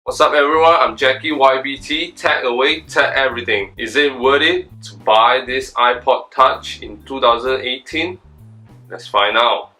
What's up everyone, I'm Jacky YBT, tech away, tech everything. Is it worth it to buy this iPod Touch in 2018? Let's find out.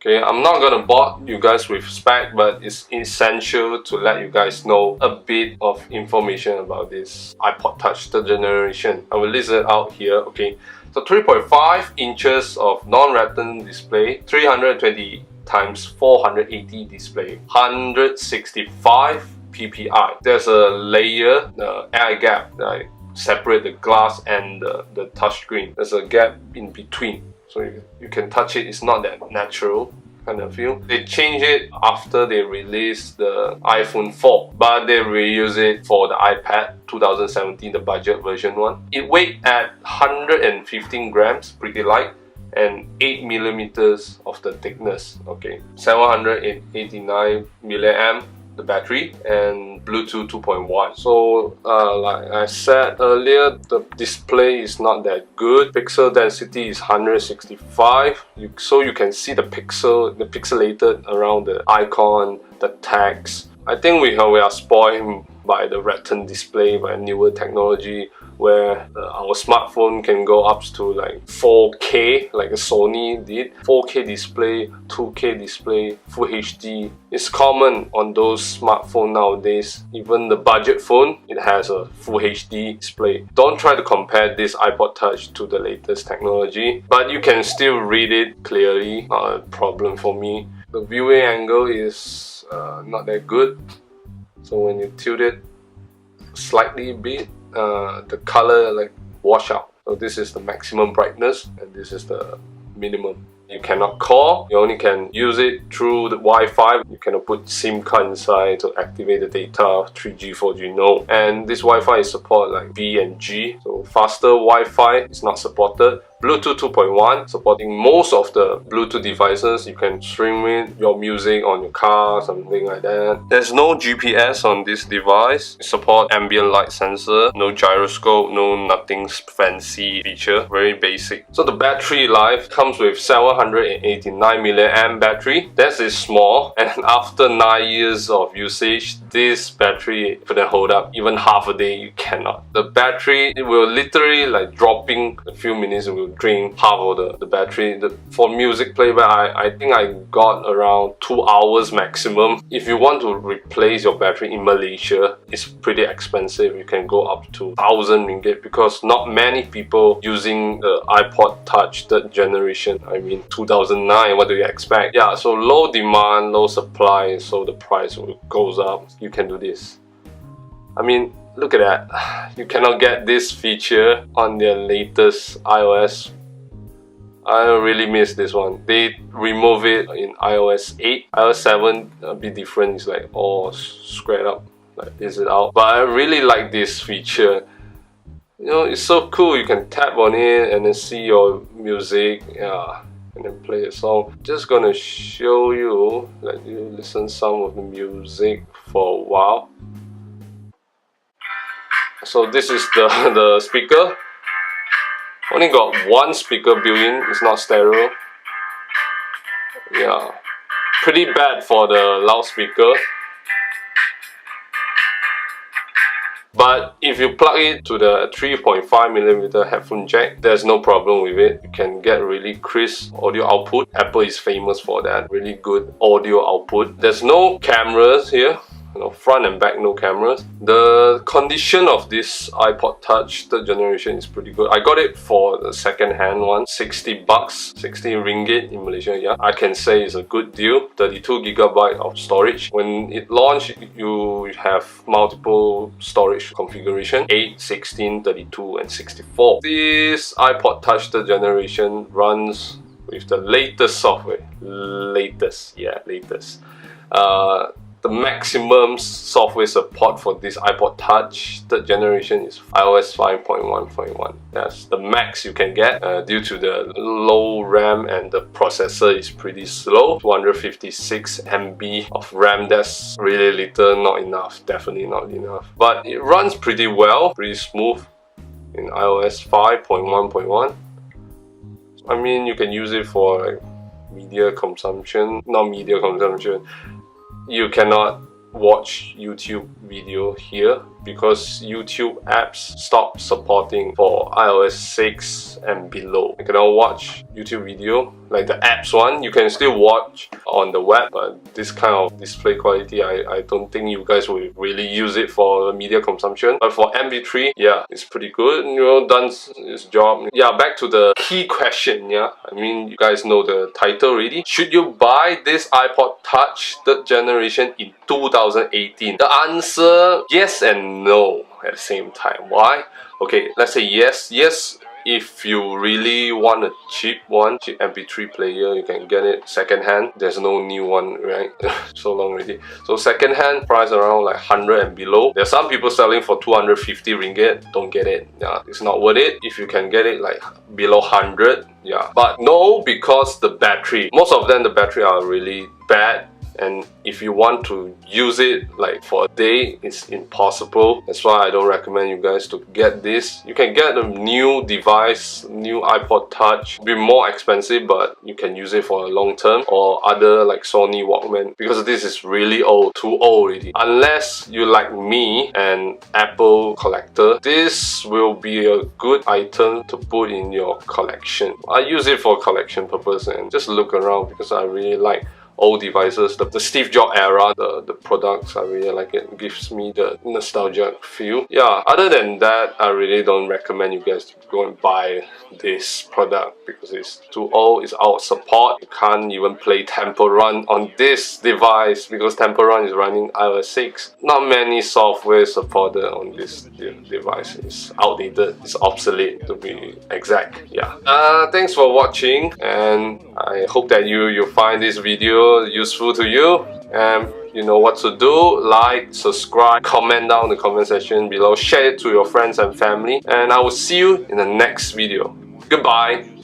Okay, I'm not gonna bore you guys with spec, but it's essential to let you guys know a bit of information about this iPod Touch third generation. I will list it out here. Okay, so 3.5 inches of non-retina display, 320 x 480 display, 165 ppi. There's a layer, air gap that separate the glass and the touch screen. There's a gap in between. So you can touch it, it's not that natural kind of feel. They changed it after they released the iPhone 4, but they reuse it for the iPad 2017, the budget version one. It weighed at 115 grams, pretty light, and 8 millimeters of the thickness. Okay, 789 milliamp the battery, and Bluetooth 2.1. So like I said earlier, the display is not that good. Pixel density is 165, so you can see the pixelated around the icon, the text. I think we are spoiled by the Retina display, by newer technology, where our smartphone can go up to like 4K, like a Sony did. 4K display, 2K display, Full HD. It's common on those smartphones nowadays. Even the budget phone, it has a Full HD display. Don't try to compare this iPod Touch to the latest technology, but you can still read it clearly. Not a problem for me. The viewing angle is not that good. So when you tilt it slightly a bit, the color like wash out. So this is the maximum brightness and this is the minimum. You cannot call, you only can use it through the Wi-Fi. You cannot put SIM card inside to activate the data, 3G, 4G, no. And this Wi-Fi is support like B and G, so faster Wi-Fi is not supported. Bluetooth 2.1, supporting most of the Bluetooth devices. You can stream it, your music on your car, something like that. There's no GPS on this device. It supports ambient light sensor, no gyroscope, no nothing fancy feature, very basic. So the battery life comes with 789 milliamp battery. That is small, and after 9 years of usage, this battery couldn't hold up even half a day. You cannot. The battery, it will literally like dropping a few minutes, it will drain half of the battery. For music playback, I think I got around 2 hours maximum. If you want to replace your battery in Malaysia, it's pretty expensive. You can go up to 1,000 ringgit because not many people using the iPod Touch third generation. I mean 2009, what do you expect? Yeah, so low demand, low supply, so the price goes up. You can do this. I mean, look at that. You cannot get this feature on their latest iOS. I really miss this one. They remove it in iOS 8. iOS 7 a bit different. It's like all squared up. Like, is it out? But I really like this feature. You know, it's so cool. You can tap on it and then see your music. Yeah, and then play a song. Just gonna show you, let you listen some of the music for a while. So this is the speaker. Only got one speaker built-in, it's not stereo. Yeah, pretty bad for the loudspeaker. But if you plug it to the 3.5mm headphone jack, there's no problem with it. You can get really crisp audio output. Apple is famous for that, really good audio output. There's no cameras here. You know, front and back, no cameras. The condition of this iPod Touch third generation is pretty good. I got it for the second-hand one, 60 bucks, 60 ringgit in Malaysia. Yeah, I can say it's a good deal. 32 GB of storage. When it launched, you have multiple storage configuration: 8, 16, 32, and 64. This iPod Touch third generation runs with the latest software. Latest. The maximum software support for this iPod Touch 3rd generation is iOS 5.1.1. That's the max you can get due to the low RAM, and the processor is pretty slow. 256 MB of RAM, that's really little, not enough, definitely not enough. But it runs pretty well, pretty smooth in iOS 5.1.1. I mean, you can use it for like media consumption, not media consumption. You cannot watch YouTube video here because YouTube apps stop supporting for iOS 6 and below. You cannot watch YouTube video like the apps one. You can still watch on the web, but this kind of display quality, I don't think you guys will really use it for media consumption. But for MP3, yeah, it's pretty good, you know, done its job. Yeah, back to the key question, yeah. I mean, you guys know the title already. Should you buy this iPod Touch 3rd generation in 2018? The answer, yes and no at the same time. Why? Okay, let's say yes. Yes, if you really want a cheap MP3 player, you can get it second hand. There's no new one, right? So long already. So second hand, price around like 100 and below. There are some people selling for 250 ringgit. Don't get it. Yeah, it's not worth it. If you can get it like below 100, yeah. But no, because the battery, most of them, the battery are really bad. And if you want to use it like for a day, it's impossible. That's why I don't recommend you guys to get this. You can get a new device, new iPod Touch, be more expensive, but you can use it for a long term, or other like Sony Walkman, because this is really old, too old already. Unless you like me, an Apple collector, this will be a good item to put in your collection. I use it for collection purpose and just look around because I really like old devices, the Steve Jobs era, the products, I really like it. It gives me the nostalgic feel. Yeah, other than that, I really don't recommend you guys to go and buy this product because it's too old, it's out of support. You can't even play Temple Run on this device because Temple Run is running iOS 6. Not many software supported on this device. It's outdated, it's obsolete to be exact. Yeah. Thanks for watching, and I hope that you find this video useful to you, and you know what to do. Like, subscribe, comment down in the comment section below, share it to your friends and family, and I will see you in the next video. Goodbye.